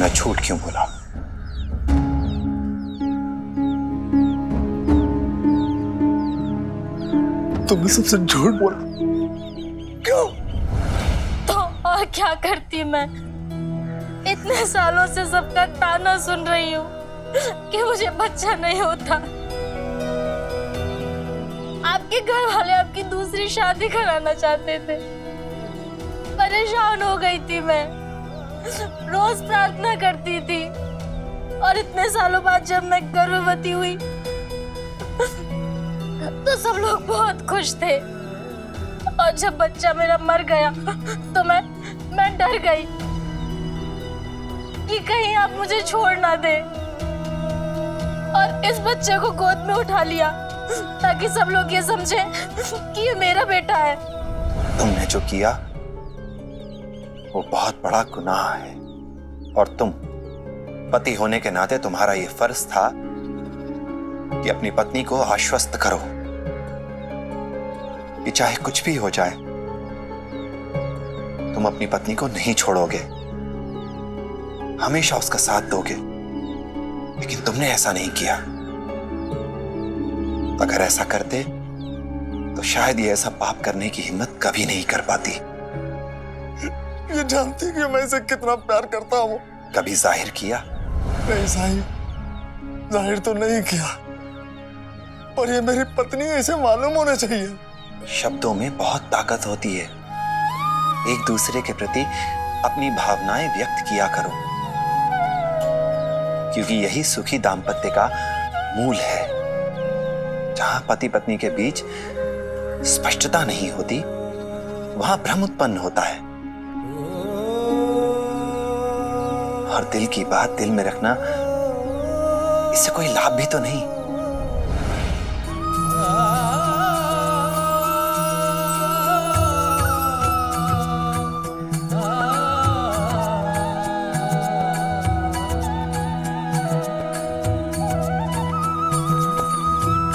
तुमने झूठ क्यों बोला? तुमने सबसे झूठ बोला। क्यों? तो और क्या करती मैं? इतने सालों से सबका ताना सुन रही हूँ कि मुझे बच्चा नहीं होता। आपके घर वाले आपकी दूसरी शादी कराना चाहते थे। परेशान हो गई थी मैं, रोज प्रार्थना करती थी, और इतने सालों बाद जब मैं गर्भवती हुई तो सब लोग बहुत खुश थे, और जब बच्चा मेरा मर गया तो मैं डर गई कि कहीं आप मुझे छोड़ ना दे, और इस बच्चे को गोद में उठा लिया ताकि सब लोग ये समझे कि ये मेरा बेटा है। तुमने जो किया वो बहुत बड़ा गुनाह है, और तुम पति होने के नाते तुम्हारा ये फर्ज था कि अपनी पत्नी को आश्वस्त करो कि चाहे कुछ भी हो जाए तुम अपनी पत्नी को नहीं छोड़ोगे, हमेशा उसका साथ दोगे। लेकिन तुमने ऐसा नहीं किया। अगर ऐसा करते तो शायद ये ऐसा पाप करने की हिम्मत कभी नहीं कर पाती। ये जानती कि मैं इसे कितना प्यार करता हूँ। कभी जाहिर किया? नहीं साईं, जाहिर तो नहीं किया, पर ये मेरी पत्नी है, इसे मालूम होना चाहिए। शब्दों में बहुत ताकत होती है। एक दूसरे के प्रति अपनी भावनाएं व्यक्त किया करो, क्योंकि यही सुखी दाम्पत्य का मूल है। जहां पति पत्नी के बीच स्पष्टता नहीं होती वहां भ्रम उत्पन्न होता है, और दिल की बात दिल में रखना, इससे कोई लाभ भी तो नहीं।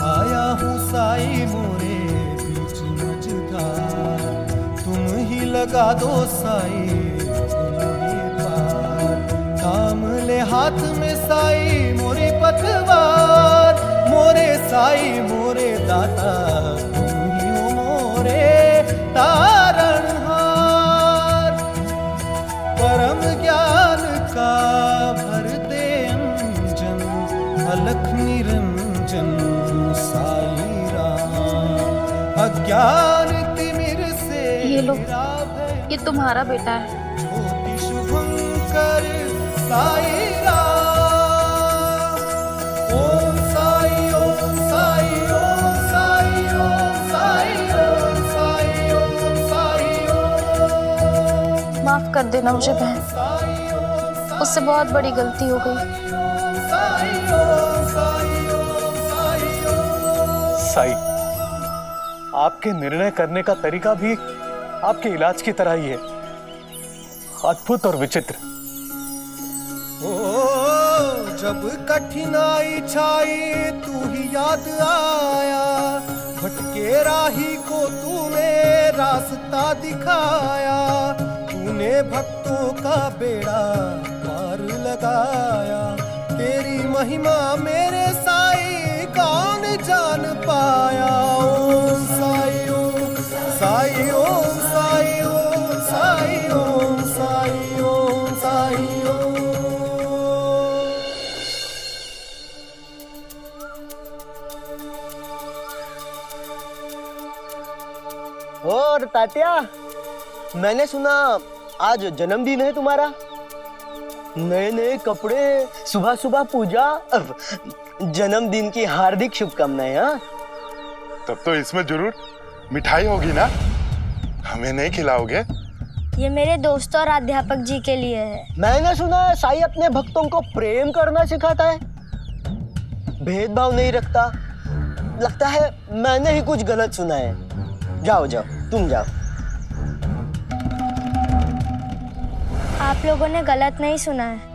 आया हूँ साई मोरे बीच मझधार, तुम ही लगा दो साई थाम ले हाथ में साई मोरी पतवार, मोरे साई मोरे दाता तुम ही हो मोरे तारणहार। परम ज्ञान का भर दे अंजन, अलख निरंजन साई राम, अज्ञान तिमिर से ये लो, ये तुम्हारा बेटा है। ज्योति शुभंकर साई राम। ओम साई ओम साई ओम साई ओम साई ओम साई ओम साई ओम। माफ कर देना मुझे बहन, उससे बहुत बड़ी गलती हो गई। साई, आपके निर्णय करने का तरीका भी आपके इलाज की तरह ही है, अद्भुत और विचित्र। जब कठिनाई छाई तू ही याद आया, भटके राही को तूने रास्ता दिखाया, तूने भक्तों का बेड़ा पार लगाया, तेरी महिमा मेरे साई कौन जान पाया। ओम साई ओम साई ओम साई ओम साई ओम साई ओम साई ओम। और तात्या, मैंने सुना आज जन्मदिन है तुम्हारा। नए नए कपड़े, सुबह सुबह पूजा, जन्मदिन की हार्दिक शुभकामनाएं। हाँ, तब तो इसमें जरूर मिठाई होगी ना? हमें नहीं खिलाओगे? ये मेरे दोस्तों और अध्यापक जी के लिए है। मैंने सुना है साई अपने भक्तों को प्रेम करना सिखाता है, भेदभाव नहीं रखता। लगता है मैंने ही कुछ गलत सुना है। जाओ जाओ, तुम जाओ। आप लोगों ने गलत नहीं सुना है।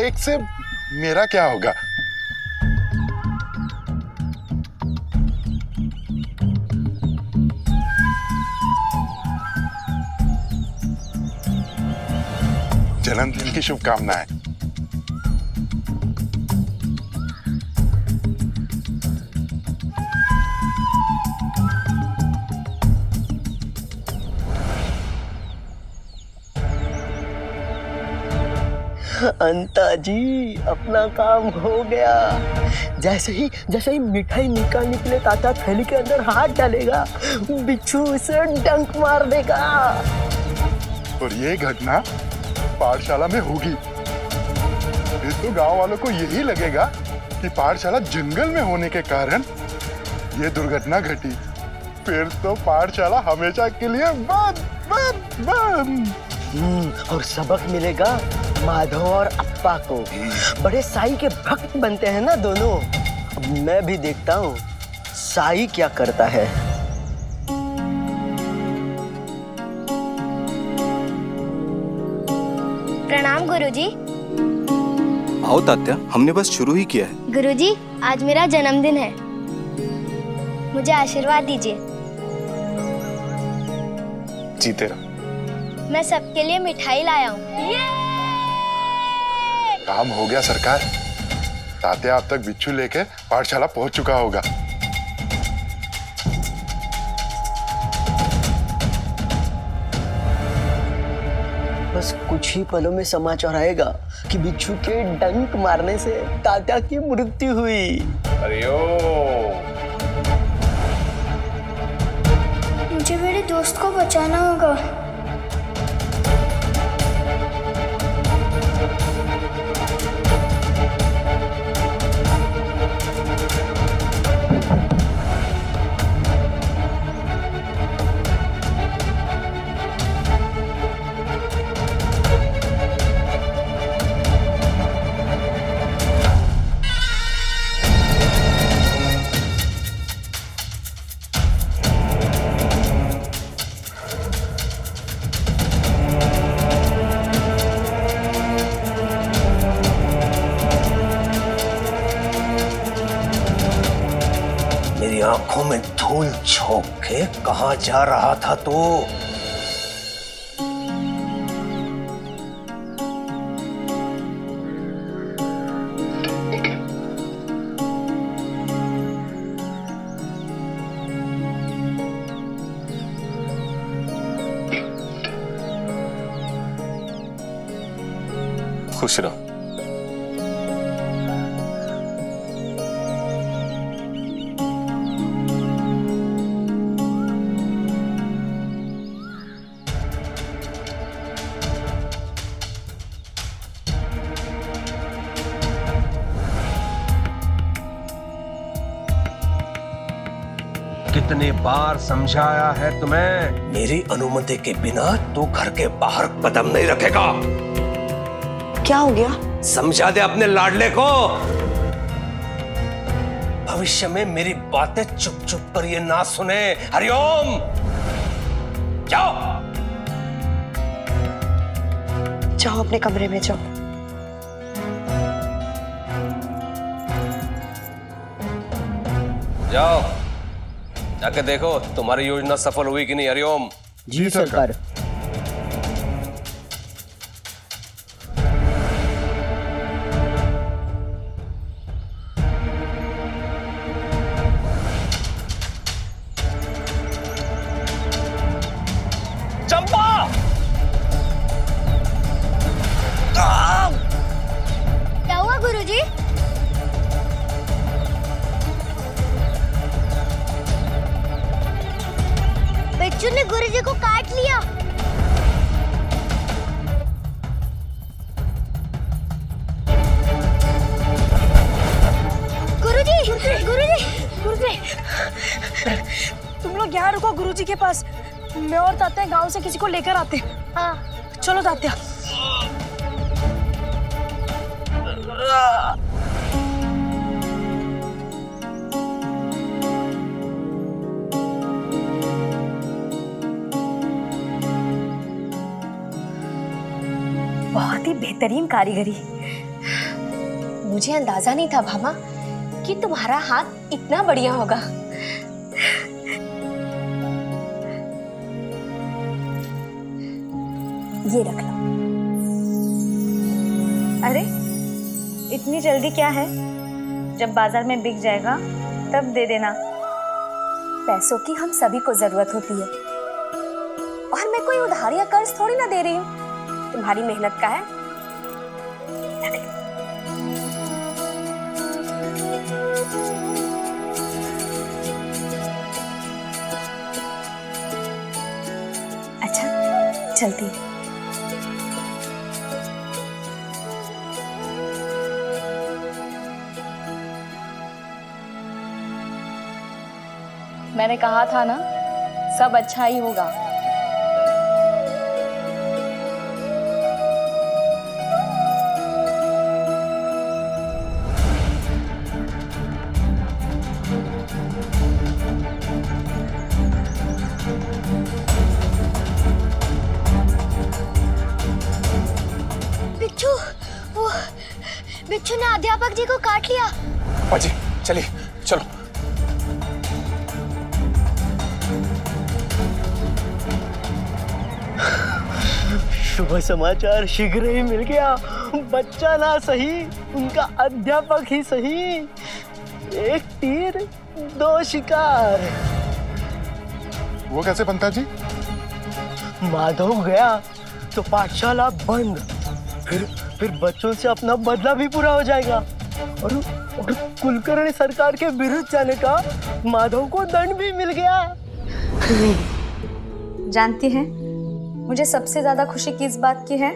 एक से मेरा क्या होगा? जन्मदिन की शुभकामनाएं। अंता जी, अपना काम हो गया। जैसे ही मिठाई निकले ताता थैली के अंदर हाथ डालेगा, बिच्छू उसे डंक मार देगा। और ये घटना पाठशाला में होगी। फिर तो गांव वालों को यही लगेगा कि पाठशाला जंगल में होने के कारण ये दुर्घटना घटी। फिर तो पाठशाला हमेशा के लिए बंद। और सबक मिलेगा माधव और अप्पा को। बड़े साई के भक्त बनते हैं ना दोनों। अब मैं भी देखता हूँ साई क्या करता है। प्रणाम गुरुजी। आओ तात्या, हमने बस शुरू ही किया है। गुरुजी, आज मेरा जन्मदिन है, मुझे आशीर्वाद दीजिए। जीते रहो। मैं सबके लिए मिठाई लाया हूँ। काम हो गया सरकार। तात्या अब तक बिच्छू लेके पाठशाला पहुंच चुका होगा। बस कुछ ही पलों में समाचार आएगा कि बिच्छू के डंक मारने से तात्या की मृत्यु हुई। मुझे मेरे दोस्त को बचाना होगा। आंखों में धूल झोंक के कहां जा रहा था तू? खुश रहो। कितने बार समझाया है तुम्हें? मेरी अनुमति के बिना तू घर के बाहर कदम नहीं रखेगा। क्या हो गया? समझा दे अपने लाडले को। भविष्य में मेरी बातें चुप चुप कर ये ना सुने। हरिओम, जाओ जाओ अपने कमरे में जाओ। जाओ जाके देखो तुम्हारी योजना सफल हुई कि नहीं। हरिओम। जी सरकार। चंपा! क्या हुआ गुरुजी? बिच्छू ने गुरुजी को काट लिया। गुरुजी, गुरुजी, गुरुजी, तुम लोग यहाँ रुको गुरुजी के पास। मैं और तात्या गांव से किसी को लेकर आते हैं। हाँ। चलो तात्या। बहुत ही बेहतरीन कारीगरी। मुझे अंदाजा नहीं था भामा कि तुम्हारा हाथ इतना बढ़िया होगा। ये रख लो। अरे इतनी जल्दी क्या है? जब बाजार में बिक जाएगा तब दे देना। पैसों की हम सभी को जरूरत होती है और मैं कोई उधार या कर्ज थोड़ी ना दे रही हूँ, तुम्हारी मेहनत का है। अच्छा चलती है। मैंने कहा था ना, सब अच्छा ही होगा। बिच्छू ने अध्यापक जी को काट लिया। बाजी चलिए चलो। शुभ समाचार शीघ्र ही मिल गया। बच्चा ना सही, उनका अध्यापक ही सही। एक तीर दो शिकार। वो कैसे बनता जी? माधव गया तो पाठशाला बंद, फिर बच्चों से अपना बदला भी पूरा हो जाएगा और कुलकर्णी सरकार के विरुद्ध जाने का माधव को दंड भी मिल गया। जानती हैं, मुझे सबसे ज्यादा खुशी किस बात की है?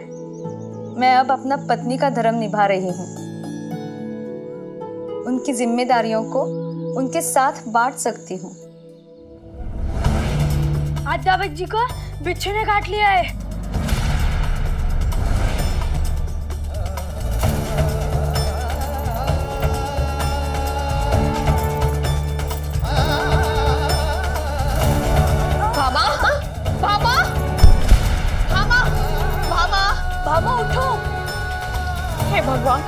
मैं अब अपना पत्नी का धर्म निभा रही हूँ। उनकी जिम्मेदारियों को उनके साथ बांट सकती हूँ। अध्यापक जी को बिच्छू ने काट लिया है। भामा उठो। हे भगवान,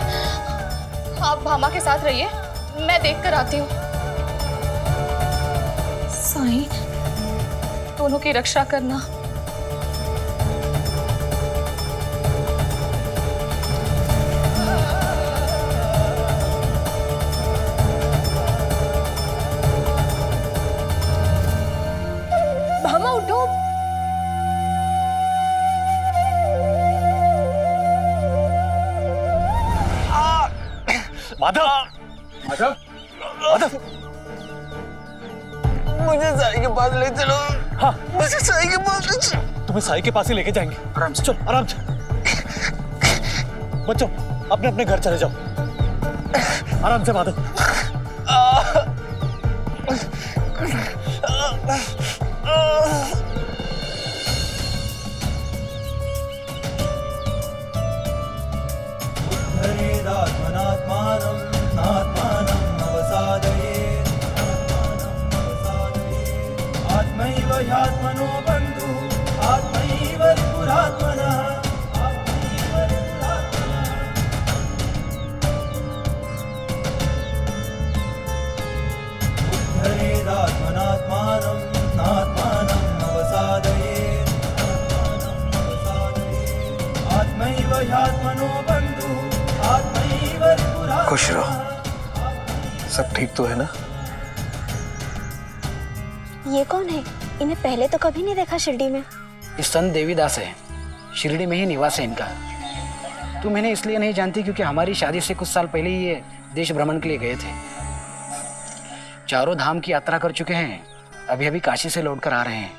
आप भामा के साथ रहिए, मैं देख कर आती हूँ। साईं, दोनों की रक्षा करना। भामा उठो। माधव, माधव, माधव, मुझे साई के पास ले चलो। हाँ, मुझे साई के पास ले चलो। तुम्हें साई के पास ही लेके जाएंगे। आराम से चलो, आराम से। बच्चों, अपने अपने घर चले जाओ। आराम से माधव। आत्मनो बंधु आत्मैव पुरात्मनः उद्धरेदात्मनात्मानं नात्मानं अवसादयेत् आत्मैव ह्यात्मनो बंधु आत्मैव पुरात्मनः। खुश रहो। सब ठीक तो है ना? ये कौन है? इन्हें पहले तो कभी नहीं देखा शिरडी में। इस संत देवीदास है, शिरडी में ही निवास है इनका। तुम इन्हें इसलिए नहीं जानती क्योंकि हमारी शादी से कुछ साल पहले ही ये देश भ्रमण के लिए गए थे। चारों धाम की यात्रा कर चुके हैं, अभी अभी काशी से लौटकर आ रहे हैं।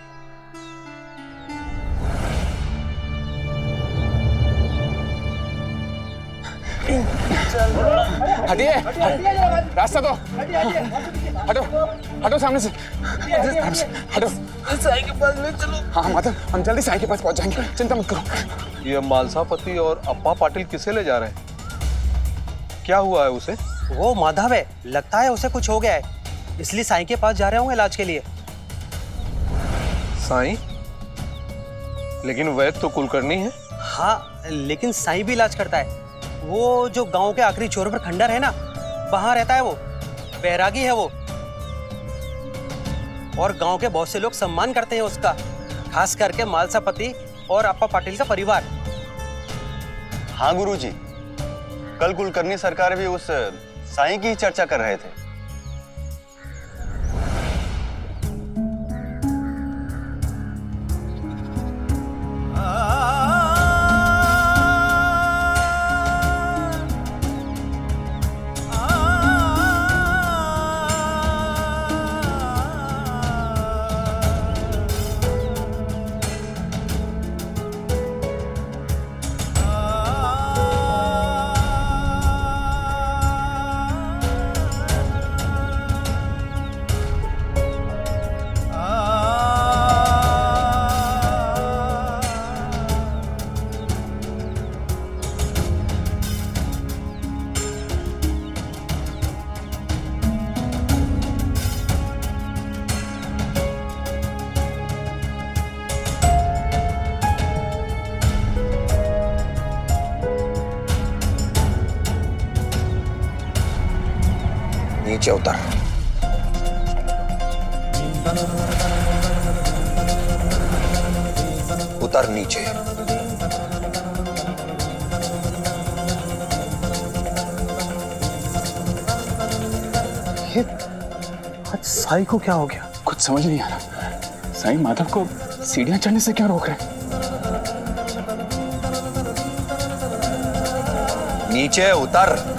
हटिए, रास्ता दो। हटो, हटो सामने से, हटो। साई के पास ले चलो। हाँ माधव, हम जल्दी साई के पास पहुंच जाएंगे, चिंता मत करो। ये मालसापति और अप्पा पाटिल किसे ले जा रहे हैं? क्या हुआ है उसे? वो माधव है, लगता है उसे कुछ हो गया है, इसलिए साईं के पास जा रहे होंगे इलाज के लिए। साईं? लेकिन वैद्य तो कुलकर्णी है। हाँ, लेकिन साईं भी इलाज करता है। वो जो गांव के आखिरी छोर पर खंडर है ना, वहां रहता है वो। बैरागी है वो, और गांव के बहुत से लोग सम्मान करते हैं उसका, खास करके मालसा पति और अप्पा पाटिल का परिवार। हाँ गुरुजी, कल कुलकर्णी सरकार भी उस साईं की चर्चा कर रहे थे। नीचे उतर। उतर नीचे। ये आज साई को क्या हो गया? कुछ समझ नहीं आ रहा। साई माधव को सीढ़ियां चढ़ने से क्यों रोक रहे? नीचे उतर।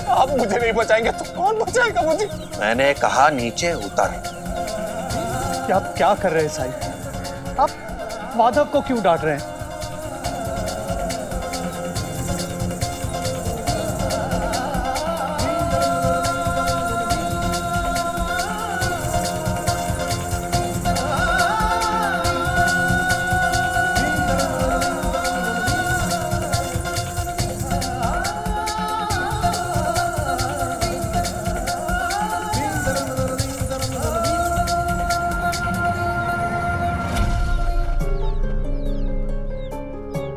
आप मुझे नहीं बचाएंगे तो कौन बचाएगा मुझे? मैंने कहा नीचे उतर। आप क्या कर रहे हैं साई? आप माधव को क्यों डांट रहे हैं?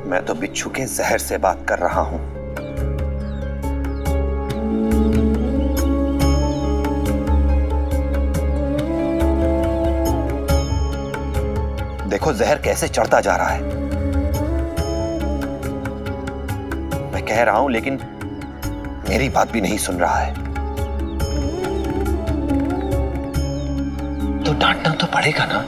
मैं तो बिच्छू के जहर से बात कर रहा हूं। देखो जहर कैसे चढ़ता जा रहा है। मैं कह रहा हूं लेकिन मेरी बात भी नहीं सुन रहा है। तो डांटना तो पड़ेगा ना।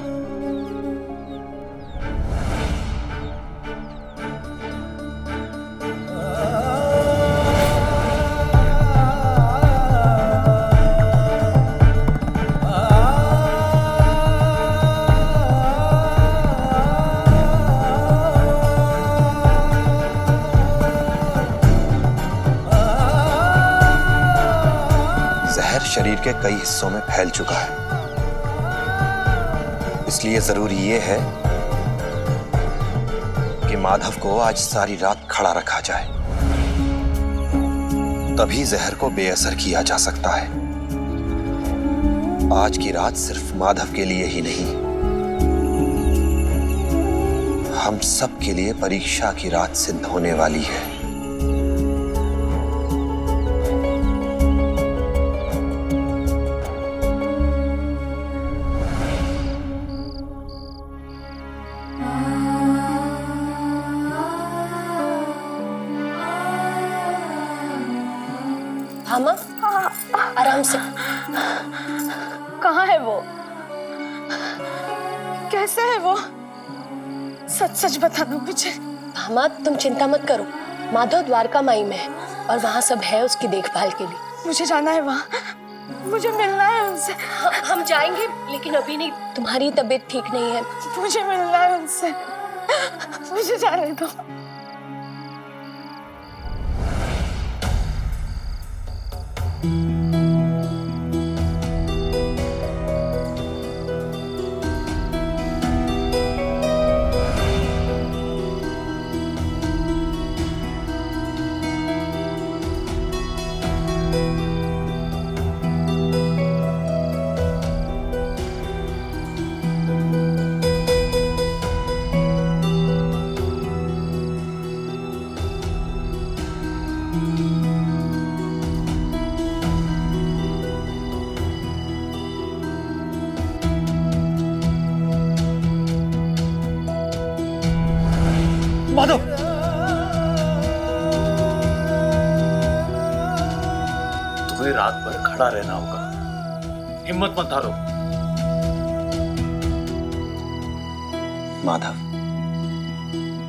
शरीर के कई हिस्सों में फैल चुका है, इसलिए जरूरी यह है कि माधव को आज सारी रात खड़ा रखा जाए, तभी जहर को बेअसर किया जा सकता है। आज की रात सिर्फ माधव के लिए ही नहीं, हम सब के लिए परीक्षा की रात सिद्ध होने वाली है। भामा, आराम से। कहाँ है वो? कैसे है वो? सच सच बता दो मुझे। भामा, तुम चिंता मत करो। माधव द्वारका माई में है और वहाँ सब है उसकी देखभाल के लिए। मुझे जाना है वहाँ, मुझे मिलना है उनसे। हम जाएंगे लेकिन अभी नहीं, तुम्हारी तबीयत ठीक नहीं है। मुझे मिलना है उनसे, मुझे जाने दो। माधव, तुम्हें रात भर खड़ा रहना होगा, हिम्मत मत हारो। माधव,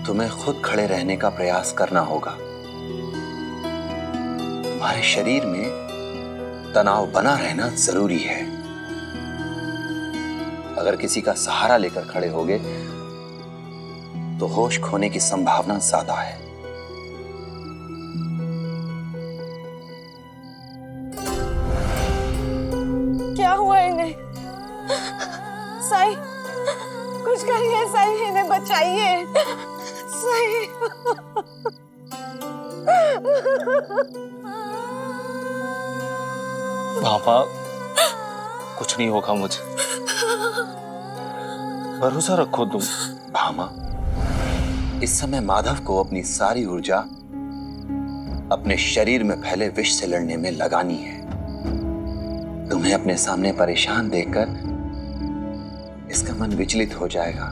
तुम्हें खुद खड़े रहने का प्रयास करना होगा। तुम्हारे शरीर में तनाव बना रहना जरूरी है। अगर किसी का सहारा लेकर खड़े होगे तो होश खोने की संभावना ज्यादा है। क्या हुआ इन्हें? साईं, कुछ करिए साईं, इन्हें बचाइए साईं। भामा, कुछ नहीं होगा मुझे, भरोसा रखो तुम। भामा, इस समय माधव को अपनी सारी ऊर्जा अपने शरीर में फैले विष से लड़ने में लगानी है। तुम्हें अपने सामने परेशान देखकर इसका मन विचलित हो जाएगा,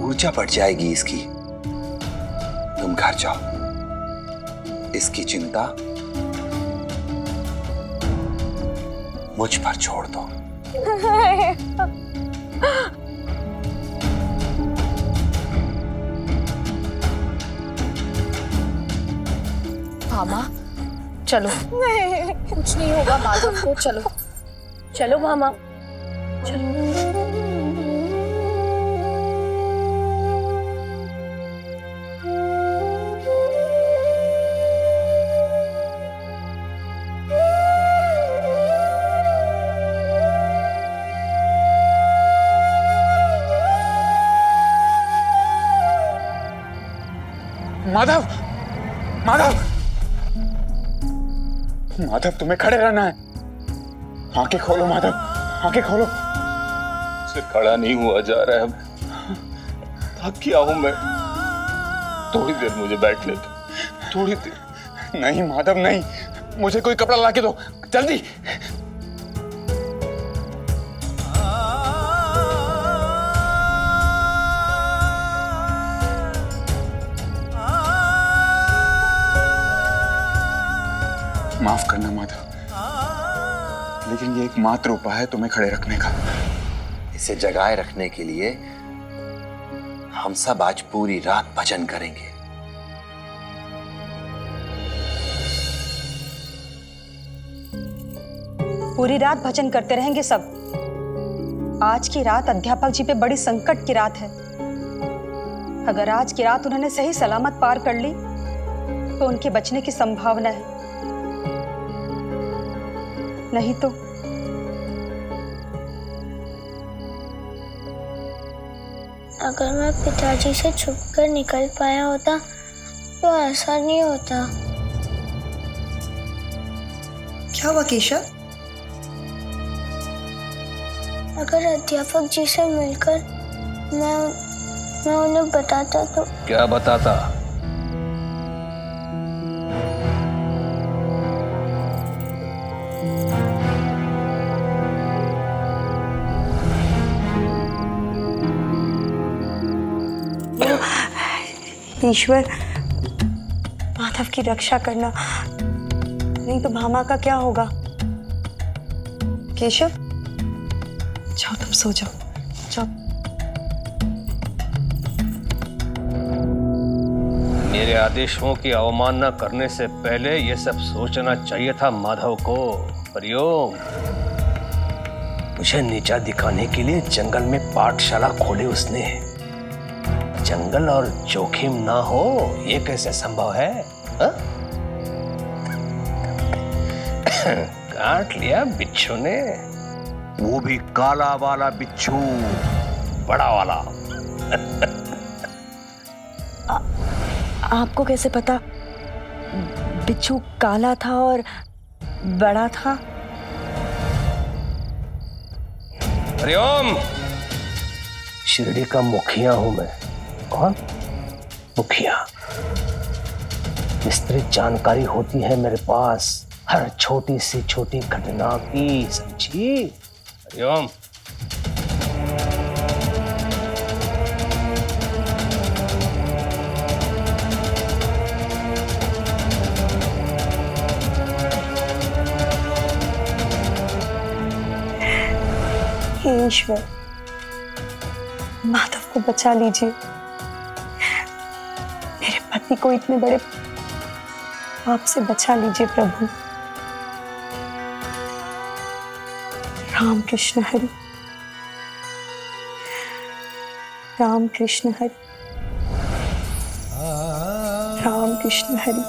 ऊर्जा बढ़ जाएगी इसकी। तुम घर जाओ, इसकी चिंता मुझ पर छोड़ दो। भामा, चलो। नहीं, कुछ नहीं होगा माधव को, चलो चलो भामा, चलो। माधव, माधव, माधव, तुम्हें खड़े रहना है। आंखें खोलो माधव, आंखें खोलो। से खड़ा नहीं हुआ जा रहा है, थक गया हूं मैं। थोड़ी देर मुझे बैठने दो, थोड़ी देर। नहीं माधव नहीं, मुझे कोई कपड़ा ला के दो जल्दी। माफ करना माधव, लेकिन ये एकमात्र उपाय है तुम्हें खड़े रखने का। इसे जगाए रखने के लिए हम सब आज पूरी रात भजन करेंगे। पूरी रात भजन करते रहेंगे सब। आज की रात अध्यापक जी पे बड़ी संकट की रात है। अगर आज की रात उन्होंने सही सलामत पार कर ली तो उनके बचने की संभावना है, नहीं तो अगर मैं पिताजी से छुपकर निकल पाया होता तो ऐसा नहीं होता। क्या हुआ केशव? अगर अध्यापक जी से मिलकर मैं उन्हें बताता तो। क्या बताता? ईश्वर, माधव की रक्षा करना, नहीं तो भामा का क्या होगा। केशव, जाओ तुम सो जाओ, जाओ। मेरे आदेशों की अवमानना करने से पहले ये सब सोचना चाहिए था माधव को। हरिओम, मुझे नीचा दिखाने के लिए जंगल में पाठशाला खोले उसने। जंगल और जोखिम ना हो ये कैसे संभव है? काट लिया बिच्छू ने, वो भी काला वाला बिच्छू, बड़ा वाला। आपको कैसे पता बिच्छू काला था और बड़ा था? हरिओम, शिरडी का मुखिया हूं मैं। कौन? मुखिया। विस्तृत जानकारी होती है मेरे पास हर छोटी से छोटी घटना की, समझी? हरिओम। हे ईश्वर, माधव को बचा लीजिए। मेरे पति को इतने बड़े पाप से बचा लीजिए प्रभु। राम कृष्ण हरि, राम कृष्ण हरि, राम कृष्ण हरि।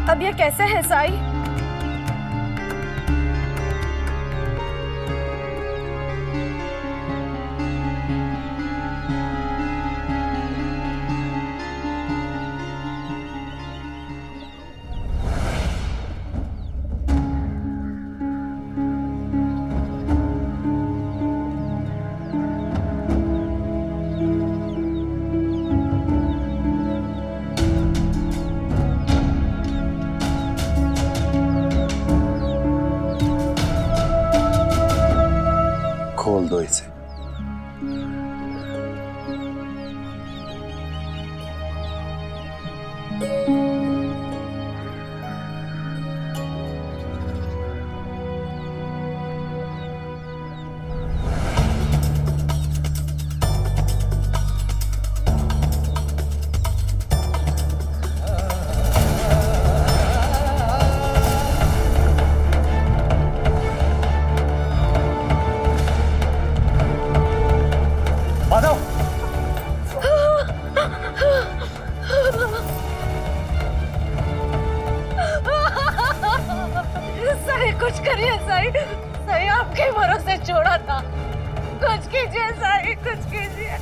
अब ये कैसे है साई? खोल दो इसे। साई कुछ करिए साई, साई आपके भरोसे छोड़ा था, कुछ कीजिए साई, कुछ कीजिए,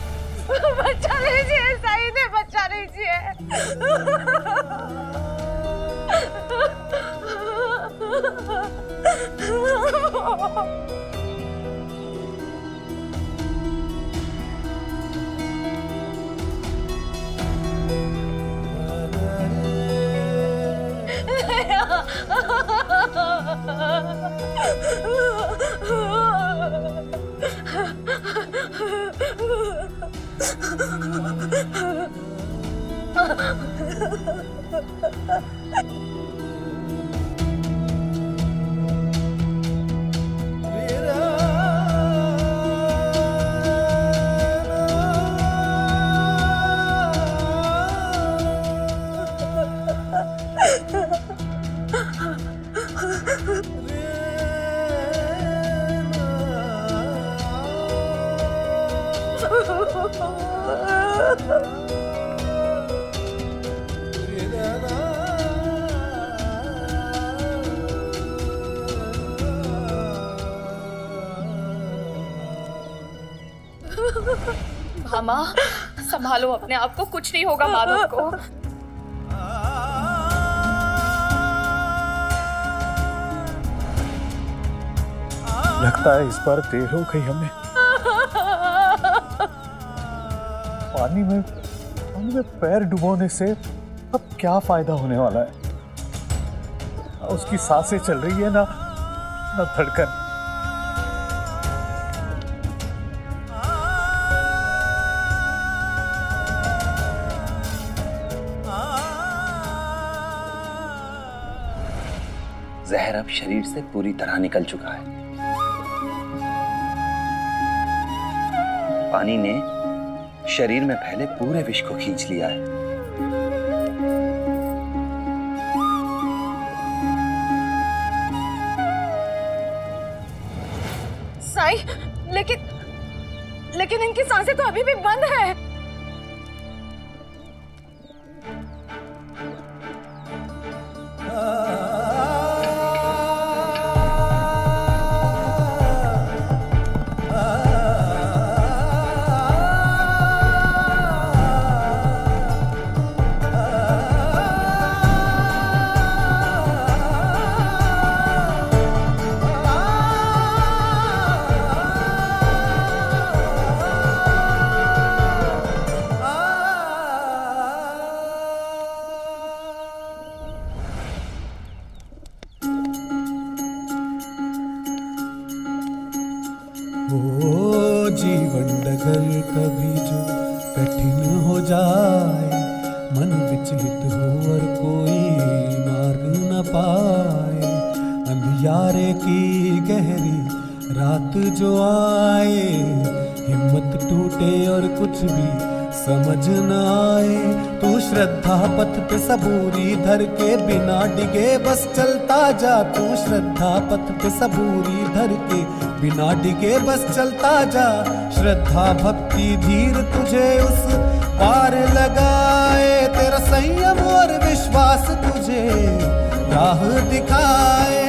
बचा लीजिए साई ने, बचा लीजिए। भामा, संभालो अपने आप को, कुछ नहीं होगा माधव को। लगता है इस बार देर हो गई हमें। पानी में पैर डुबोने से अब क्या फायदा होने वाला है? ना उसकी सांसें चल रही है, ना धड़कन। जहर अब शरीर से पूरी तरह निकल चुका है। पानी ने शरीर में फैले पूरे विष को खींच लिया है। साई, लेकिन इनकी सांसें तो अभी भी बंद है। जीवन डगर कभी जो कठिन हो जाए, मन विचलित हो और कोई मार्ग न पाए, अंधियारे की गहरी रात जो आए, हिम्मत टूटे और कुछ भी समझ न आए, तू श्रद्धा पथ पे सबूरी धर के बिना डिगे बस चलता जा, तू श्रद्धा पथ पे सबूरी धर के बिना डिगे बस चलता जा, श्रद्धा भक्ति धीर तुझे उस पार लगाए, तेरा संयम और विश्वास तुझे राह दिखाए।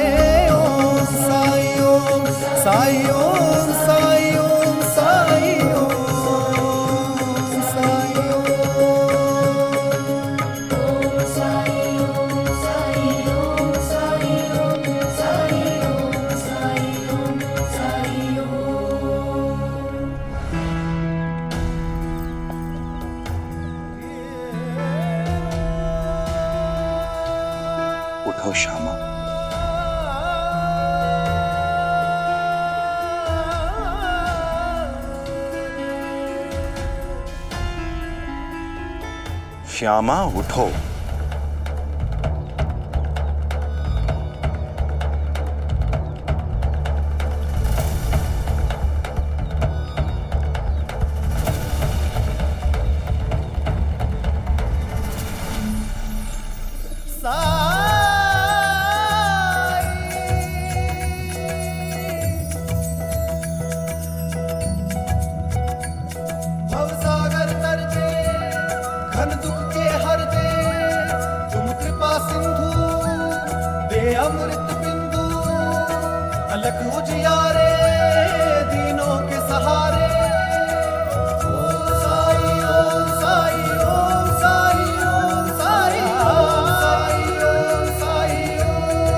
ओम साई ओम साई ओम साई ओम साई ओम उठो श्यामा, श्यामा उठो। अमृत बिंदु अलग उजियारे दीनों के सहारे। ओम साई ओम साई ओम साई ओम साई ओम साई ओम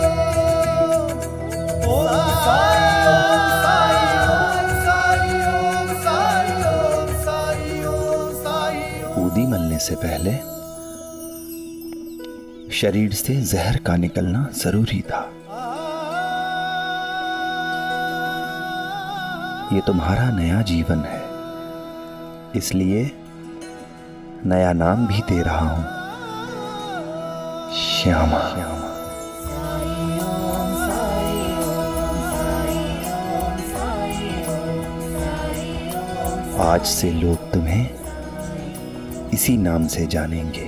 साई ओम साई ओम साई ओम साई ओम साई। ऊदी मलने से पहले शरीर से जहर का निकलना जरूरी था। ये तुम्हारा नया जीवन है, इसलिए नया नाम भी दे रहा हूं, श्यामा। आज से लोग तुम्हें इसी नाम से जानेंगे।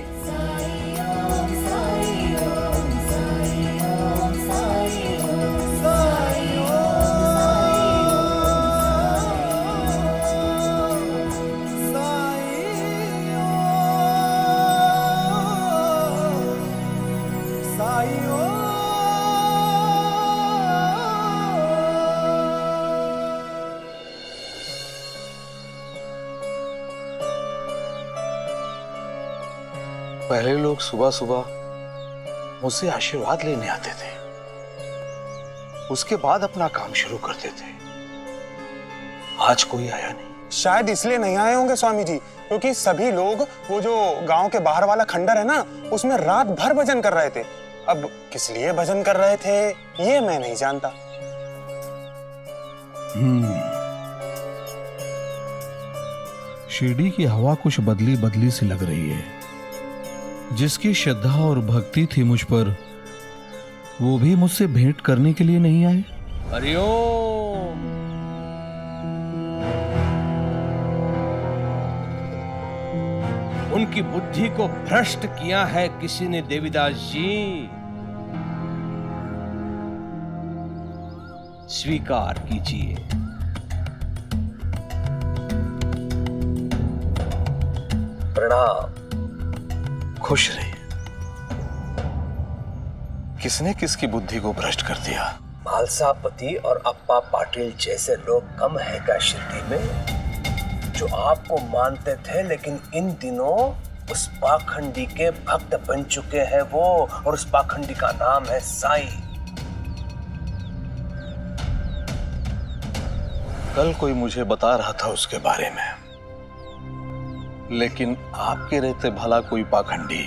पहले लोग सुबह सुबह मुझसे आशीर्वाद लेने आते थे, उसके बाद अपना काम शुरू करते थे। आज कोई आया नहीं। शायद इसलिए नहीं आए होंगे स्वामी जी, क्योंकि सभी लोग वो जो गांव के बाहर वाला खंडर है ना, उसमें रात भर भजन कर रहे थे। अब किस लिए भजन कर रहे थे ये मैं नहीं जानता। शिरडी की हवा कुछ बदली बदली सी लग रही है। जिसकी श्रद्धा और भक्ति थी मुझ पर, वो भी मुझसे भेंट करने के लिए नहीं आए। हरिओम। उनकी बुद्धि को भ्रष्ट किया है किसी ने देवीदास जी, स्वीकार कीजिए। प्रणाम। खुश रहिए। किसने किसकी बुद्धि को भ्रष्ट कर दिया? मालसापति और अप्पा पाटिल जैसे लोग कम है क्या शिरडी में, जो आपको मानते थे लेकिन इन दिनों उस पाखंडी के भक्त बन चुके हैं वो, और उस पाखंडी का नाम है साईं। कल कोई मुझे बता रहा था उसके बारे में, लेकिन आपके रहते भला कोई पाखंडी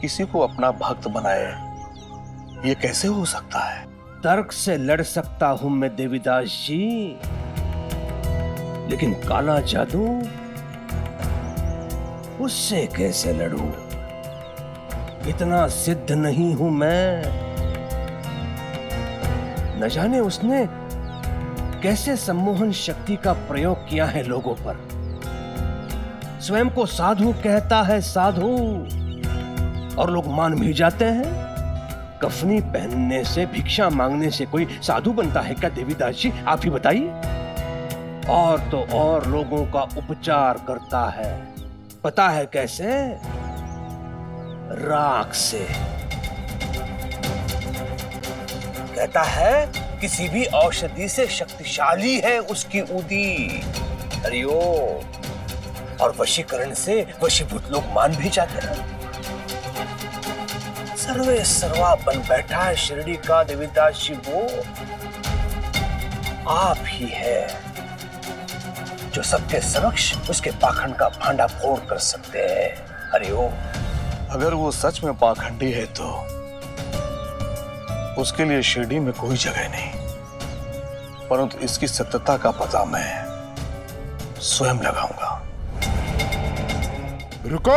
किसी को अपना भक्त बनाए, ये कैसे हो सकता है? तर्क से लड़ सकता हूं मैं देवीदास जी, लेकिन काला जादू, उससे कैसे लड़ूं? इतना सिद्ध नहीं हूं मैं। न जाने उसने कैसे सम्मोहन शक्ति का प्रयोग किया है लोगों पर। स्वयं को साधु कहता है, साधु, और लोग मान भी जाते हैं। कफनी पहनने से, भिक्षा मांगने से कोई साधु बनता है क्या देवीदास जी? आप ही बताइए। और तो और लोगों का उपचार करता है, पता है कैसे? राख से। कहता है किसी भी औषधि से शक्तिशाली है उसकी उदी। हरिओम। और वशीकरण से वशीभूत लोग मान भी जाते हैं। सर्वे सर्वा बन बैठा है शिरडी का देवीदास जी, वो आप ही है जो सबके समक्ष उसके पाखंड का भांडा फोड़ कर सकते हैं। हरिओम। अगर वो सच में पाखंडी है तो उसके लिए शिरडी में कोई जगह नहीं, परंतु इसकी सत्यता का पता मैं स्वयं लगाऊंगा। रुको,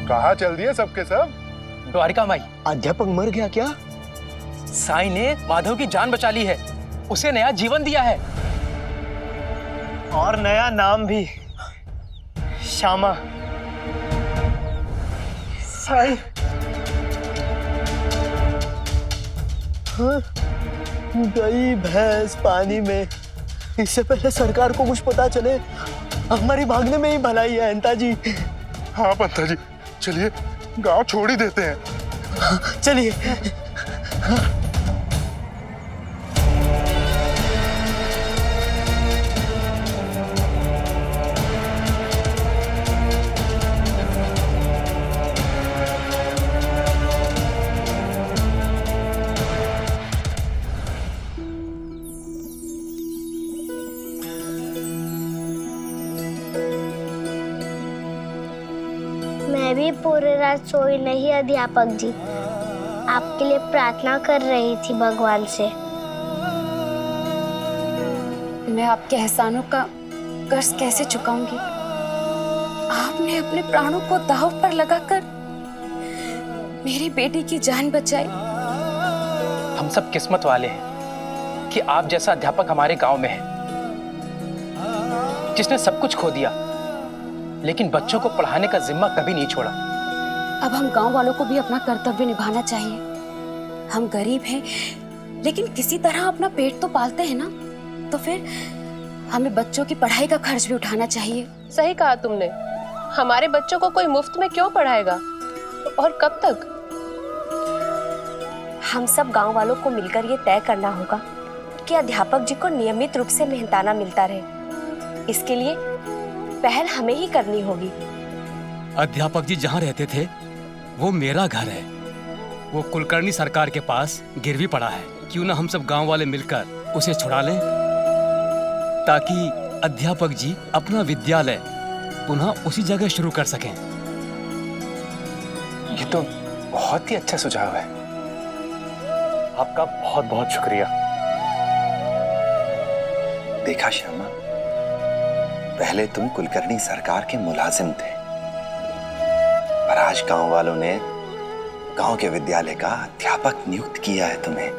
कहाँ चल दिए सबके सब? द्वारिका माई। अध्यापक मर गया क्या? साईं ने माधव की जान बचा ली है, उसे नया जीवन दिया है, और नया नाम भी, श्यामा। साईं। हाँ, गई भैंस पानी में। इससे पहले सरकार को कुछ पता चले, हमारी भागने में ही भलाई है अंता जी। हाँ पंता जी, चलिए गांव छोड़ ही देते हैं। चलिए। मैं भी पूरी रात सोई नहीं अध्यापक जी, आपके लिए प्रार्थना कर रही थी भगवान से। मैं आपके एहसानों का कर्ज कैसे चुकाऊंगी? आपने अपने प्राणों को दांव पर लगाकर मेरी बेटी की जान बचाई। हम सब किस्मत वाले हैं कि आप जैसा अध्यापक हमारे गांव में है, जिसने सब कुछ खो दिया लेकिन बच्चों को पढ़ाने का जिम्मा कभी नहीं छोड़ा। अब हम गांव वालों को भी अपना कर्तव्य निभाना चाहिए। हम गरीब हैं, लेकिन किसी तरह अपना पेट तो पालते हैं ना, तो फिर हमें बच्चों की पढ़ाई का खर्च भी उठाना चाहिए। सही कहा तुमने। हमारे बच्चों को कोई मुफ्त में क्यों पढ़ाएगा, और कब तक? हम सब गांव वालों को मिलकर ये तय करना होगा कि अध्यापक जी को नियमित रूप से मेहनताना मिलता रहे। इसके लिए पहल हमें ही करनी होगी। अध्यापक जी जहाँ रहते थे वो मेरा घर है। वो कुलकर्णी सरकार के पास गिरवी पड़ा है। क्यों ना हम सब गांव वाले मिलकर उसे छुड़ा लें, ताकि अध्यापक जी अपना विद्यालय पुनः उसी जगह शुरू कर सकें। ये तो बहुत ही अच्छा सुझाव है। आपका बहुत बहुत शुक्रिया। देखा श्यामा, पहले तुम कुलकर्णी सरकार के मुलाजिम थे, पर आज गांव वालों ने गांव के विद्यालय का अध्यापक नियुक्त किया है तुम्हें।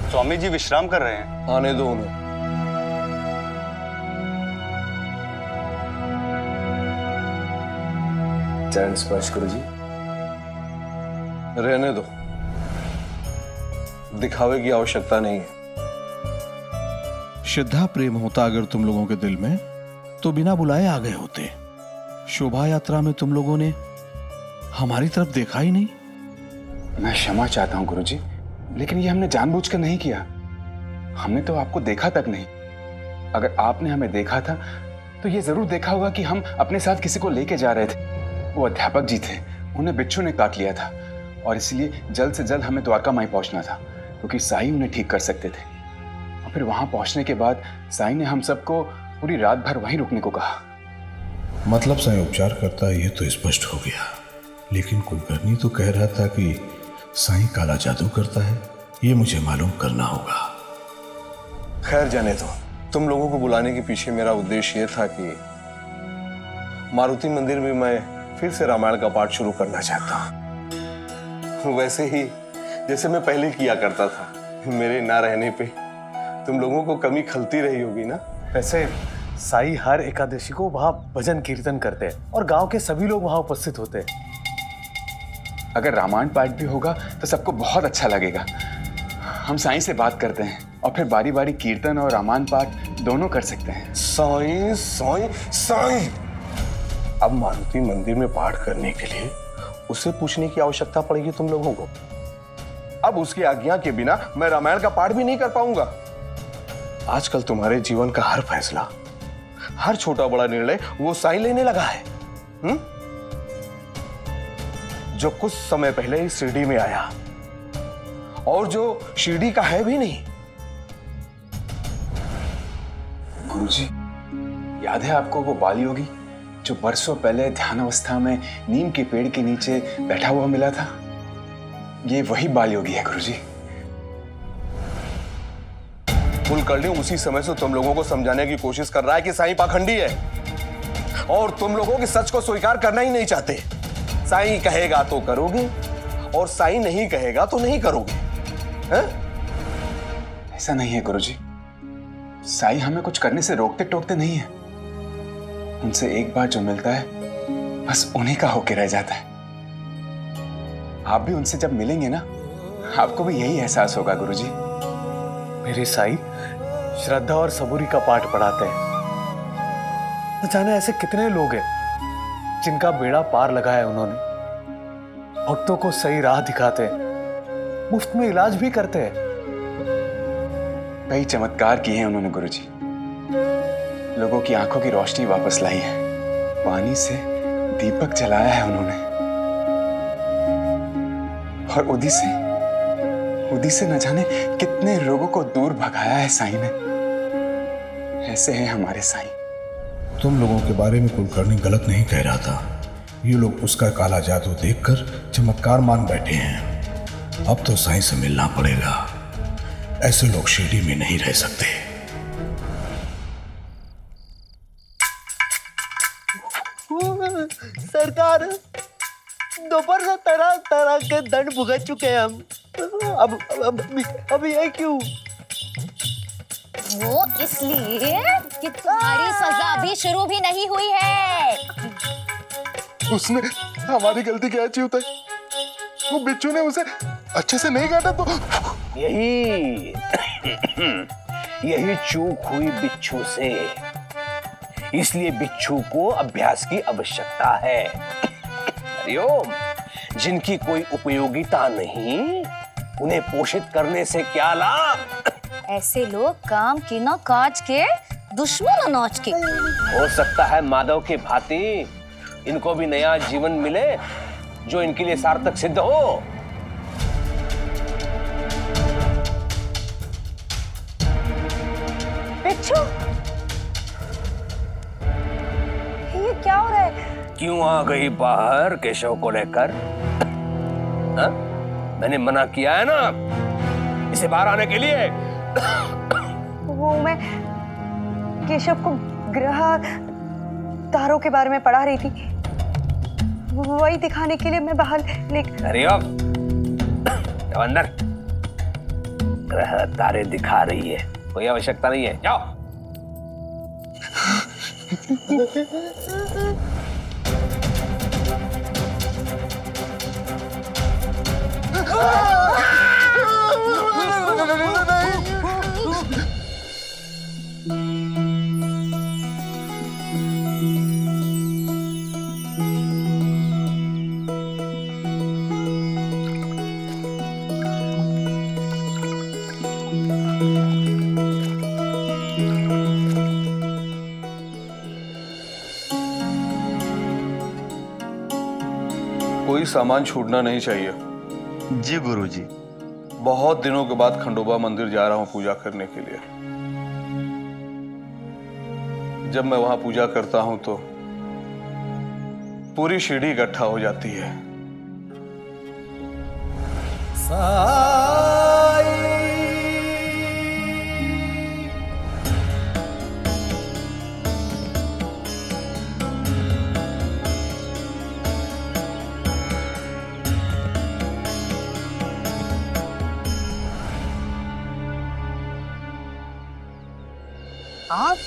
स्वामी जी विश्राम कर रहे हैं। आने दो उन्हें। चरण स्पर्श गुरु जी। रहने दो, दिखावे की आवश्यकता नहीं है। श्रद्धा प्रेम होता अगर तुम लोगों के दिल में, तो बिना बुलाए आ गए होते। शोभा यात्रा में तुम लोगों ने हमारी तरफ देखा ही नहीं। मैं क्षमा चाहता हूं गुरुजी, लेकिन ये हमने जानबूझकर नहीं किया। हमने तो आपको देखा तक नहीं। अगर आपने हमें देखा था तो ये जरूर देखा होगा कि हम अपने साथ किसी को लेके जा रहे थे। वो अध्यापक जी थे, उन्हें बिच्छू ने काट लिया था और इसलिए जल्द से जल्द हमें द्वारका माई पहुंचना था, क्योंकि साईं उन्हें ठीक कर सकते थे। और फिर वहां पहुंचने के बाद साईं ने हम सबको पूरी रात भर वहीं रुकने को कहा। मतलब साईं उपचार करता है ये तो स्पष्ट हो गया, लेकिन कुलकर्णी तो कह रहा था कि साईं काला जादू करता है। ये मुझे मालूम करना होगा। खैर जाने दो। तुम लोगों को बुलाने के पीछे मेरा उद्देश्य ये था कि मारुति मंदिर में मैं फिर से रामायण का पाठ शुरू करना चाहता हूं, वैसे ही जैसे मैं पहले किया करता था। मेरे ना रहने पे तुम लोगों को कमी खलती रही होगी ना। वैसे साईं हर एकादशी को वहां भजन कीर्तन करते हैं और गांव के सभी लोग वहां उपस्थित होते हैं। अगर रामायण पाठ भी होगा तो सबको बहुत अच्छा लगेगा। हम साईं से बात करते हैं और फिर बारी बारी कीर्तन और रामायण पाठ दोनों कर सकते हैं। साईं साईं साईं, अब मारुति मंदिर में पाठ करने के लिए उसे पूछने की आवश्यकता पड़ेगी तुम लोगों को। अब उसकी आज्ञा के बिना मैं रामायण का पाठ भी नहीं कर पाऊंगा। आजकल तुम्हारे जीवन का हर फैसला, हर छोटा बड़ा निर्णय वो साईं लेने लगा है। जो कुछ समय पहले ही शिरडी में आया और जो शिरडी का है भी नहीं। गुरुजी, याद है आपको वो बाल योगी जो बरसों पहले ध्यान अवस्था में नीम के पेड़ के नीचे बैठा हुआ मिला था? ये वही बाल योगी है गुरुजी। कुलकर्णी उसी समय से तुम लोगों को समझाने की कोशिश कर रहा है कि साईं पाखंडी है और तुम लोगों के सच को स्वीकार करना ही नहीं चाहते। साईं कहेगा तो करोगे और साईं नहीं कहेगा तो नहीं करोगे। है? ऐसा नहीं है गुरुजी। साईं हमें कुछ करने से रोकते टोकते नहीं है। उनसे एक बार जो मिलता है बस उन्हीं का होके रह जाता है। आप भी उनसे जब मिलेंगे ना, आपको भी यही एहसास होगा गुरुजी। मेरे साईं श्रद्धा और सबूरी का पाठ पढ़ाते हैं। न जाने ऐसे कितने लोग हैं जिनका बेड़ा पार लगाया है उन्होंने। भक्तों को सही राह दिखाते हैं, मुफ्त में इलाज भी करते हैं। कई चमत्कार किए हैं उन्होंने गुरुजी। लोगों की आंखों की रोशनी वापस लाई है, पानी से दीपक जलाया है उन्होंने, और उदी से न जाने कितने लोगों को दूर भगाया है साईं ने। ऐसे हैं हमारे साईं। तुम लोगों के बारे में कुलकर्णी गलत नहीं कह रहा था। ये लोग उसका काला जादू देखकर चमत्कार मान बैठे हैं। अब तो साईं से मिलना पड़ेगा। ऐसे लोग शिरडी में नहीं रह सकते। सरकार, दोपहर से तरह तरह के दंड भुगत चुके हैं हम। अब ये क्यों? वो इसलिए कि तुम्हारी सजा अभी शुरू भी नहीं हुई है। उसने हमारी गलती क्या च्यूता है? वो बिच्छू ने उसे अच्छे से नहीं काटा तो यही यही चूक हुई बिच्छू से, इसलिए बिच्छू को अभ्यास की आवश्यकता है। हरिओम, जिनकी कोई उपयोगिता नहीं, उन्हें पोषित करने से क्या लाभ? ऐसे लोग काम के न काज के, दुश्मन अनाज के। हो सकता है माधव के भांति इनको भी नया जीवन मिले जो इनके लिए सार्थक सिद्ध हो। बिच्छू, ये क्या हो रहा है? क्यों आ गई बाहर केशव को लेकर? हा? मैंने मना किया है ना इसे बाहर आने के लिए। वो मैं केशव को ग्रह तारों के बारे में पढ़ा रही थी, वही दिखाने के लिए मैं बाहर अरे अब अंदर ग्रह तारे दिखा रही है, कोई आवश्यकता नहीं है, जाओ। कोई सामान छूटना नहीं चाहिए। जी गुरुजी। बहुत दिनों के बाद खंडोबा मंदिर जा रहा हूं पूजा करने के लिए। जब मैं वहां पूजा करता हूं तो पूरी सीढ़ी इकट्ठा हो जाती है। आप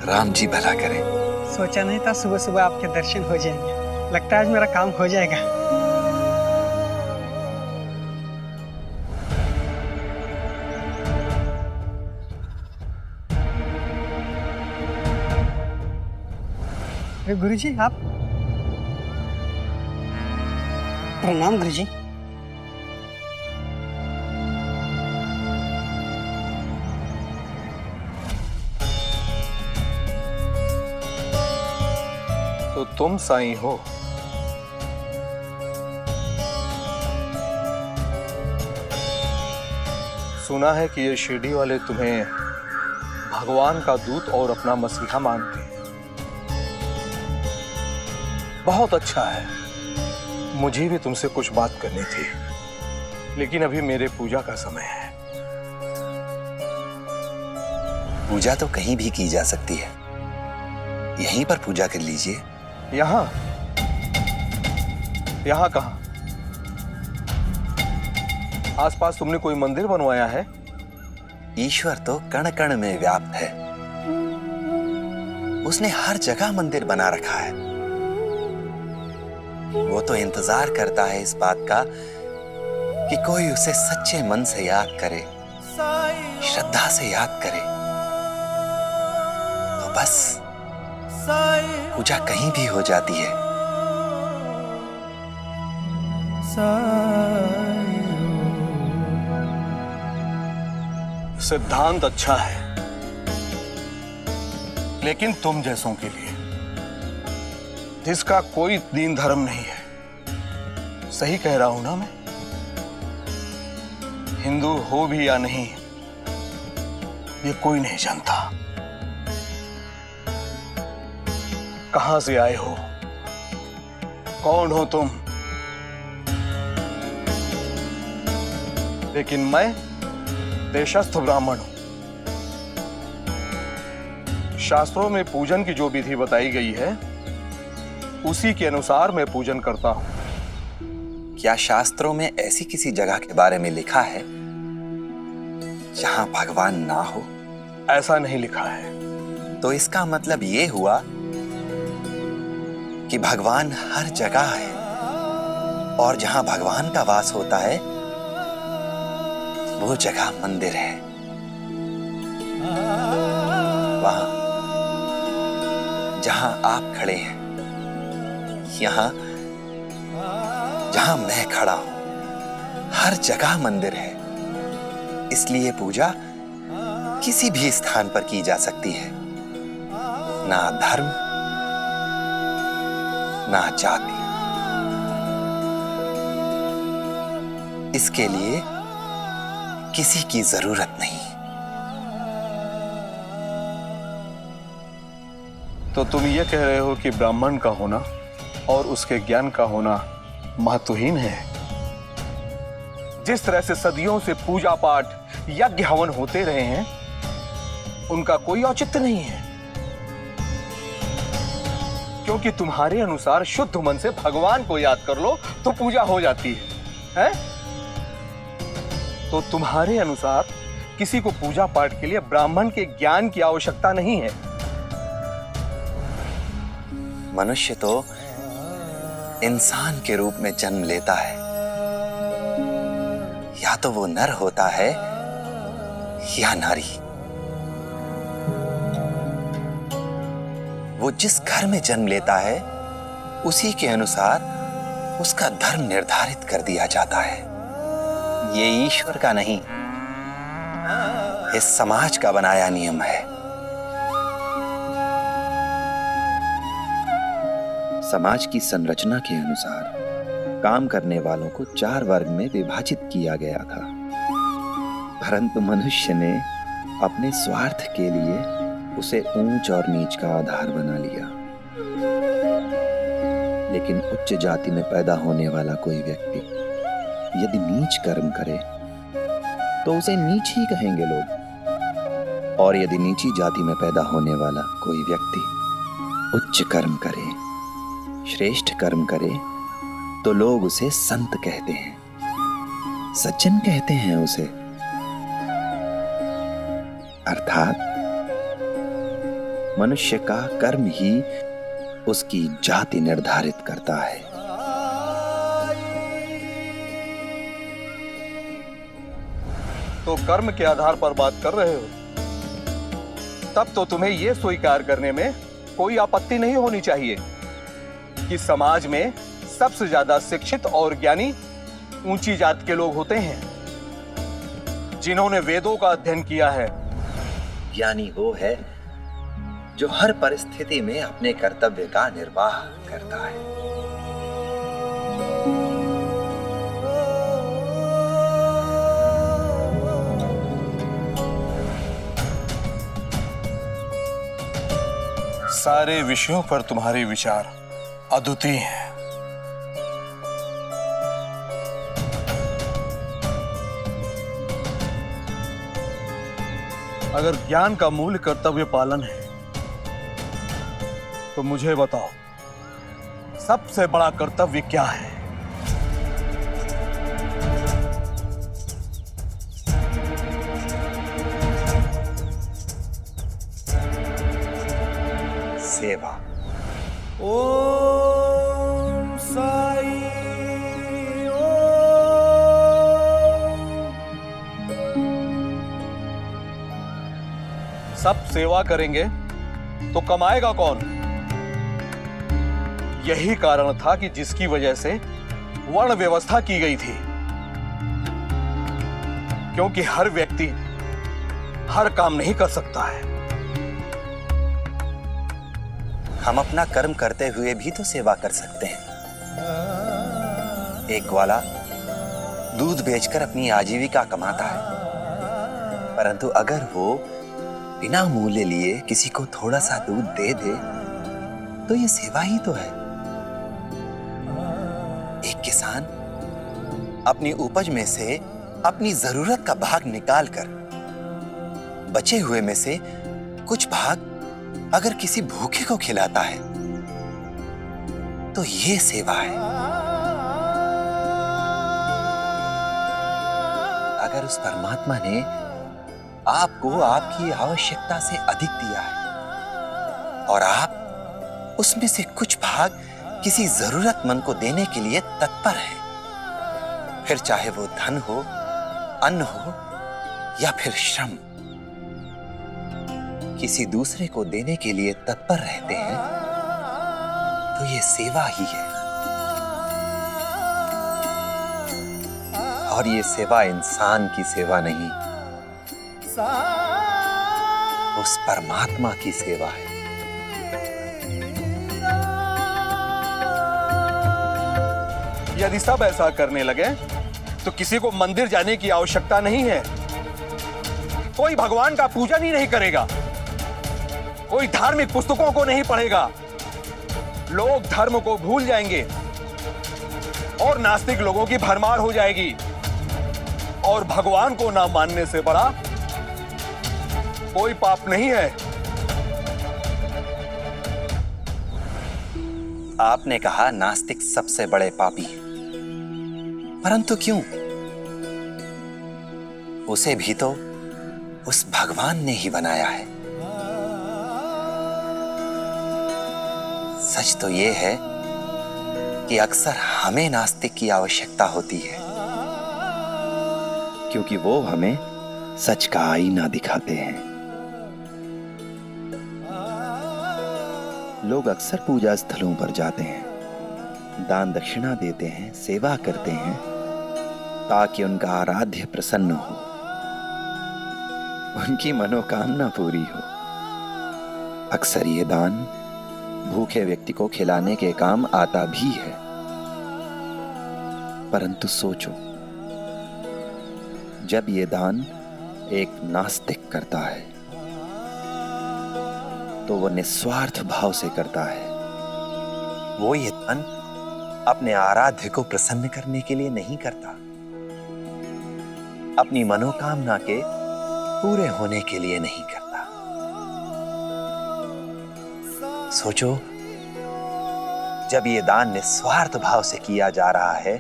राम जी भला करे। सोचा नहीं था सुबह सुबह आपके दर्शन हो जाएंगे। लगता है आज मेरा काम हो जाएगा। गुरुजी आप। प्रणाम गुरुजी। तो तुम साईं हो? सुना है कि ये शिरडी वाले तुम्हें भगवान का दूत और अपना मसीहा मानते हैं। बहुत अच्छा है। मुझे भी तुमसे कुछ बात करनी थी, लेकिन अभी मेरे पूजा का समय है। पूजा तो कहीं भी की जा सकती है, यहीं पर पूजा कर लीजिए। यहाँ? यहाँ कहाँ? आसपास तुमने कोई मंदिर बनवाया है? ईश्वर तो कण कण में व्याप्त है। उसने हर जगह मंदिर बना रखा है। वो तो इंतजार करता है इस बात का कि कोई उसे सच्चे मन से याद करे, श्रद्धा से याद करे। तो बस पूजा कहीं भी हो जाती है। सिद्धांत अच्छा है, लेकिन तुम जैसों के लिए जिसका कोई दीन धर्म नहीं है। सही कह रहा हूं ना मैं? हिंदू हो भी या नहीं, ये कोई नहीं जानता। कहां से आए हो? कौन हो तुम? लेकिन मैं देशस्थ ब्राह्मण हूं। शास्त्रों में पूजन की जो विधि बताई गई है, उसी के अनुसार मैं पूजन करता हूं। क्या शास्त्रों में ऐसी किसी जगह के बारे में लिखा है जहां भगवान ना हो? ऐसा नहीं लिखा है। तो इसका मतलब ये हुआ कि भगवान हर जगह है, और जहां भगवान का वास होता है वो जगह मंदिर है। वहां जहां आप खड़े हैं, यहां जहां मैं खड़ा हूं, हर जगह मंदिर है। इसलिए पूजा किसी भी स्थान पर की जा सकती है, ना धर्म ना जाति। इसके लिए किसी की जरूरत नहीं। तो तुम ये कह रहे हो कि ब्राह्मण का होना और उसके ज्ञान का होना महत्वहीन है? जिस तरह से सदियों से पूजा पाठ यज्ञ हवन होते रहे हैं, उनका कोई औचित्य नहीं है, क्योंकि तुम्हारे अनुसार शुद्ध मन से भगवान को याद कर लो तो पूजा हो जाती है? तो तुम्हारे अनुसार किसी को पूजा पाठ के लिए ब्राह्मण के ज्ञान की आवश्यकता नहीं है। मनुष्य तो इंसान के रूप में जन्म लेता है, या तो वो नर होता है या नारी। वो जिस घर में जन्म लेता है उसी के अनुसार उसका धर्म निर्धारित कर दिया जाता है। ये ईश्वर का नहीं, इस समाज का बनाया नियम है। समाज की संरचना के अनुसार काम करने वालों को 4 वर्ग में विभाजित किया गया था, परंतु मनुष्य ने अपने स्वार्थ के लिए उसे ऊंच और नीच का आधार बना लिया। लेकिन उच्च जाति में पैदा होने वाला कोई व्यक्ति यदि नीच कर्म करे तो उसे नीच ही कहेंगे लोग, और यदि नीची जाति में पैदा होने वाला कोई व्यक्ति उच्च कर्म करे, श्रेष्ठ कर्म करे, तो लोग उसे संत कहते हैं, सज्जन कहते हैं उसे। अर्थात मनुष्य का कर्म ही उसकी जाति निर्धारित करता है। तो कर्म के आधार पर बात कर रहे हो, तब तो तुम्हें यह स्वीकार करने में कोई आपत्ति नहीं होनी चाहिए कि समाज में सबसे ज्यादा शिक्षित और ज्ञानी ऊंची जात के लोग होते हैं, जिन्होंने वेदों का अध्ययन किया है। ज्ञानी वो है जो हर परिस्थिति में अपने कर्तव्य का निर्वाह करता है। सारे विषयों पर तुम्हारे विचार अद्वितीय हैं। अगर ज्ञान का मूल कर्तव्य पालन है तो मुझे बताओ, सबसे बड़ा कर्तव्य क्या है? सेवा। ओम साई सब सेवा करेंगे तो कमाएगा कौन? यही कारण था कि जिसकी वजह से वर्ण व्यवस्था की गई थी, क्योंकि हर व्यक्ति हर काम नहीं कर सकता है। हम अपना कर्म करते हुए भी तो सेवा कर सकते हैं। एक ग्वाला दूध बेचकर अपनी आजीविका कमाता है, परंतु अगर वो बिना मूल्य लिए किसी को थोड़ा सा दूध दे दे तो ये सेवा ही तो है। एक किसान अपनी उपज में से अपनी जरूरत का भाग निकालकर बचे हुए में से कुछ भाग अगर किसी भूखे को खिलाता है तो ये सेवा है। अगर उस परमात्मा ने आपको आपकी आवश्यकता से अधिक दिया है और आप उसमें से कुछ भाग किसी जरूरतमंद को देने के लिए तत्पर हैं। फिर चाहे वो धन हो, अन्न हो या फिर श्रम, किसी दूसरे को देने के लिए तत्पर रहते हैं तो ये सेवा ही है। और ये सेवा इंसान की सेवा नहीं, उस परमात्मा की सेवा है। यदि सब ऐसा करने लगे तो किसी को मंदिर जाने की आवश्यकता नहीं है। कोई भगवान का पूजन ही नहीं करेगा, कोई धार्मिक पुस्तकों को नहीं पढ़ेगा, लोग धर्म को भूल जाएंगे और नास्तिक लोगों की भरमार हो जाएगी। और भगवान को ना मानने से बड़ा कोई पाप नहीं है। आपने कहा नास्तिक सबसे बड़े पापी हैं, परंतु क्यों? उसे भी तो उस भगवान ने ही बनाया है। सच तो यह है कि अक्सर हमें नास्तिक की आवश्यकता होती है, क्योंकि वो हमें सच का आईना दिखाते हैं। लोग अक्सर पूजा स्थलों पर जाते हैं, दान दक्षिणा देते हैं, सेवा करते हैं ताकि उनका आराध्य प्रसन्न हो, उनकी मनोकामना पूरी हो। अक्सर ये दान भूखे व्यक्ति को खिलाने के काम आता भी है। परंतु सोचो, जब ये दान एक नास्तिक करता है तो वो निस्वार्थ भाव से करता है। वो ये दान अपने आराध्य को प्रसन्न करने के लिए नहीं करता, अपनी मनोकामना के पूरे होने के लिए नहीं करता। सोचो, जब ये दान निस्वार्थ भाव से किया जा रहा है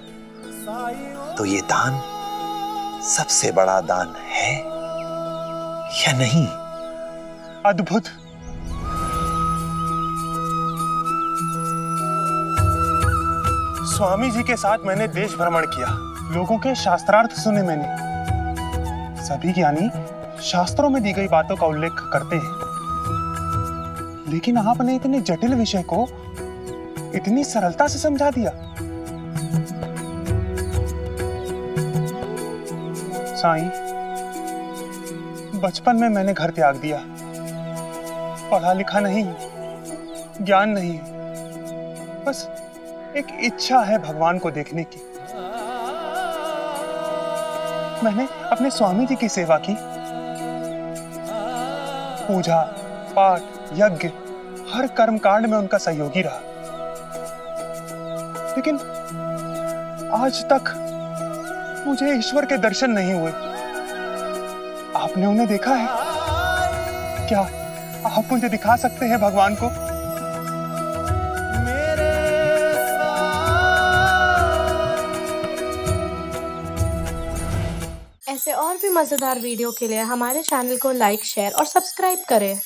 तो ये दान सबसे बड़ा दान है या नहीं? अद्भुत। स्वामी जी के साथ मैंने देश भ्रमण किया, लोगों के शास्त्रार्थ सुने मैंने। सभी ज्ञानी शास्त्रों में दी गई बातों का उल्लेख करते हैं, लेकिन आपने इतने जटिल विषय को इतनी सरलता से समझा दिया। साईं, बचपन में मैंने घर त्याग दिया, पढ़ा लिखा नहीं, ज्ञान नहीं, बस एक इच्छा है भगवान को देखने की। मैंने अपने स्वामी जी की सेवा की, पूजा पाठ यज्ञ हर कर्म कांड में उनका सहयोगी रहा, लेकिन आज तक मुझे ईश्वर के दर्शन नहीं हुए। आपने उन्हें देखा है क्या? आप मुझे दिखा सकते हैं भगवान को? ऐसे और भी मजेदार वीडियो के लिए हमारे चैनल को लाइक, शेयर और सब्सक्राइब करें।